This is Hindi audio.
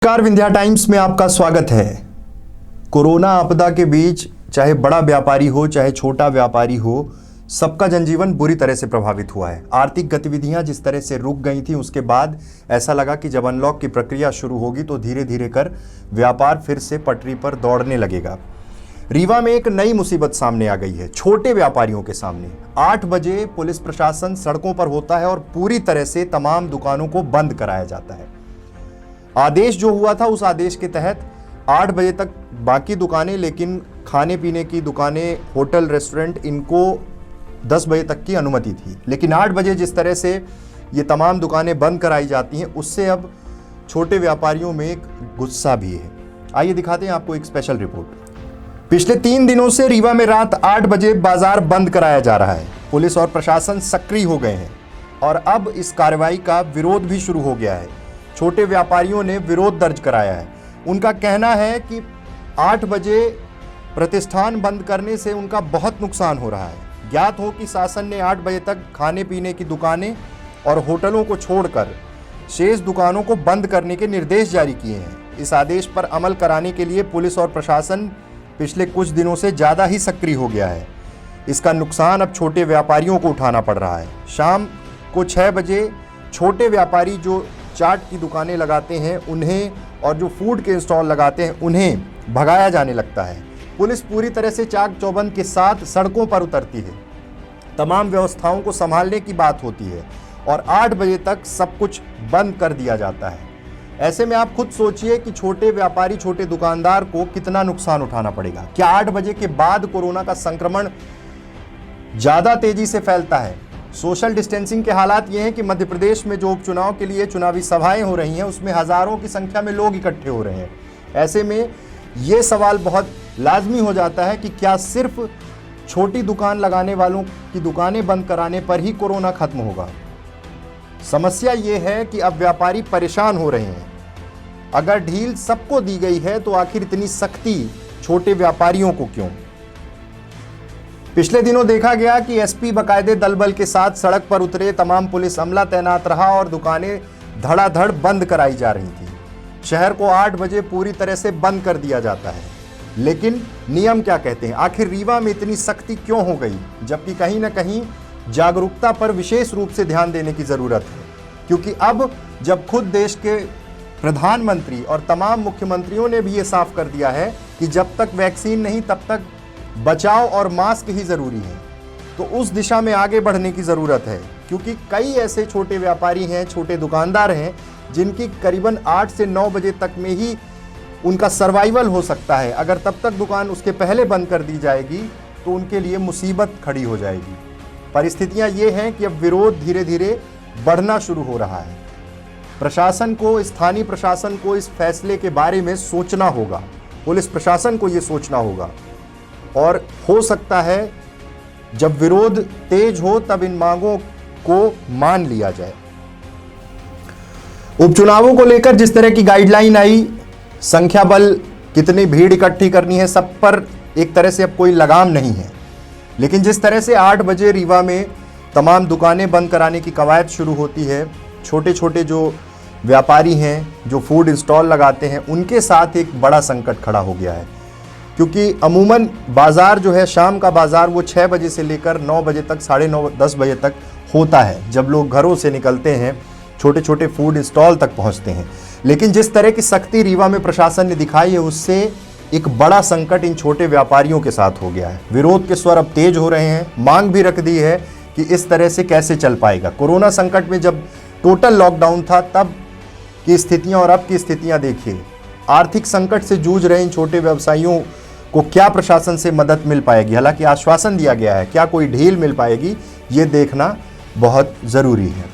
नमस्कार, विंध्या टाइम्स में आपका स्वागत है। कोरोना आपदा के बीच चाहे बड़ा व्यापारी हो चाहे छोटा व्यापारी हो, सबका जनजीवन बुरी तरह से प्रभावित हुआ है। आर्थिक गतिविधियां जिस तरह से रुक गई थी, उसके बाद ऐसा लगा कि जब अनलॉक की प्रक्रिया शुरू होगी तो धीरे धीरे कर व्यापार फिर से पटरी पर दौड़ने लगेगा। रीवा में एक नई मुसीबत सामने आ गई है, छोटे व्यापारियों के सामने। 8 बजे पुलिस प्रशासन सड़कों पर होता है और पूरी तरह से तमाम दुकानों को बंद कराया जाता है। आदेश जो हुआ था उस आदेश के तहत 8 बजे तक बाकी दुकानें, लेकिन खाने पीने की दुकानें, होटल, रेस्टोरेंट, इनको 10 बजे तक की अनुमति थी। लेकिन 8 बजे जिस तरह से ये तमाम दुकानें बंद कराई जाती हैं, उससे अब छोटे व्यापारियों में एक गुस्सा भी है। आइए दिखाते हैं आपको एक स्पेशल रिपोर्ट। पिछले 3 दिनों से रीवा में रात 8 बजे बाजार बंद कराया जा रहा है। पुलिस और प्रशासन सक्रिय हो गए हैं और अब इस कार्रवाई का विरोध भी शुरू हो गया है। छोटे व्यापारियों ने विरोध दर्ज कराया है। उनका कहना है कि 8 बजे प्रतिष्ठान बंद करने से उनका बहुत नुकसान हो रहा है। ज्ञात हो कि शासन ने 8 बजे तक खाने पीने की दुकानें और होटलों को छोड़कर शेष दुकानों को बंद करने के निर्देश जारी किए हैं। इस आदेश पर अमल कराने के लिए पुलिस और प्रशासन पिछले कुछ दिनों से ज़्यादा ही सक्रिय हो गया है। इसका नुकसान अब छोटे व्यापारियों को उठाना पड़ रहा है। शाम को 6 बजे छोटे व्यापारी जो चाट की दुकानें लगाते हैं उन्हें, और जो फूड के स्टॉल लगाते हैं उन्हें भगाया जाने लगता है। पुलिस पूरी तरह से चाक चौबंद के साथ सड़कों पर उतरती है। तमाम व्यवस्थाओं को संभालने की बात होती है और 8 बजे तक सब कुछ बंद कर दिया जाता है। ऐसे में आप खुद सोचिए कि छोटे व्यापारी, छोटे दुकानदार को कितना नुकसान उठाना पड़ेगा। क्या 8 बजे के बाद कोरोना का संक्रमण ज़्यादा तेजी से फैलता है? सोशल डिस्टेंसिंग के हालात ये हैं कि मध्य प्रदेश में जो उपचुनाव के लिए चुनावी सभाएं हो रही हैं, उसमें हज़ारों की संख्या में लोग इकट्ठे हो रहे हैं। ऐसे में ये सवाल बहुत लाजमी हो जाता है कि क्या सिर्फ छोटी दुकान लगाने वालों की दुकानें बंद कराने पर ही कोरोना खत्म होगा? समस्या ये है कि अब व्यापारी परेशान हो रहे हैं। अगर ढील सबको दी गई है तो आखिर इतनी सख्ती छोटे व्यापारियों को क्यों? पिछले दिनों देखा गया कि एसपी बकायदे दलबल के साथ सड़क पर उतरे, तमाम पुलिस अमला तैनात रहा और दुकानें धड़ाधड़ बंद कराई जा रही थी। शहर को 8 बजे पूरी तरह से बंद कर दिया जाता है। लेकिन नियम क्या कहते हैं? आखिर रीवा में इतनी सख्ती क्यों हो गई, जबकि कहीं ना कहीं जागरूकता पर विशेष रूप से ध्यान देने की ज़रूरत है। क्योंकि अब जब खुद देश के प्रधानमंत्री और तमाम मुख्यमंत्रियों ने भी ये साफ कर दिया है कि जब तक वैक्सीन नहीं तब तक बचाव और मास्क ही ज़रूरी है, तो उस दिशा में आगे बढ़ने की ज़रूरत है। क्योंकि कई ऐसे छोटे व्यापारी हैं, छोटे दुकानदार हैं, जिनकी करीबन 8 से 9 बजे तक में ही उनका सर्वाइवल हो सकता है। अगर तब तक दुकान उसके पहले बंद कर दी जाएगी तो उनके लिए मुसीबत खड़ी हो जाएगी। परिस्थितियां ये हैं कि अब विरोध धीरे धीरे बढ़ना शुरू हो रहा है। प्रशासन को, स्थानीय प्रशासन को इस फैसले के बारे में सोचना होगा। पुलिस प्रशासन को ये सोचना होगा और हो सकता है जब विरोध तेज हो तब इन मांगों को मान लिया जाए। उपचुनावों को लेकर जिस तरह की गाइडलाइन आई, संख्या बल, कितनी भीड़ इकट्ठी करनी है, सब पर एक तरह से अब कोई लगाम नहीं है। लेकिन जिस तरह से 8 बजे रीवा में तमाम दुकानें बंद कराने की कवायद शुरू होती है, छोटे छोटे जो व्यापारी हैं, जो फूड स्टॉल लगाते हैं, उनके साथ एक बड़ा संकट खड़ा हो गया है। क्योंकि अमूमन बाज़ार जो है, शाम का बाज़ार, वो 6 बजे से लेकर 9 बजे तक, 9:30, 10 बजे तक होता है, जब लोग घरों से निकलते हैं, छोटे छोटे फूड स्टॉल तक पहुंचते हैं। लेकिन जिस तरह की सख्ती रीवा में प्रशासन ने दिखाई है, उससे एक बड़ा संकट इन छोटे व्यापारियों के साथ हो गया है। विरोध के स्वर अब तेज हो रहे हैं। मांग भी रख दी है कि इस तरह से कैसे चल पाएगा। कोरोना संकट में जब टोटल लॉकडाउन था तब की स्थितियाँ और अब की स्थितियाँ देखिए। आर्थिक संकट से जूझ रहे इन छोटे व्यवसायियों को क्या प्रशासन से मदद मिल पाएगी? हालांकि आश्वासन दिया गया है, क्या कोई ढील मिल पाएगी, ये देखना बहुत ज़रूरी है।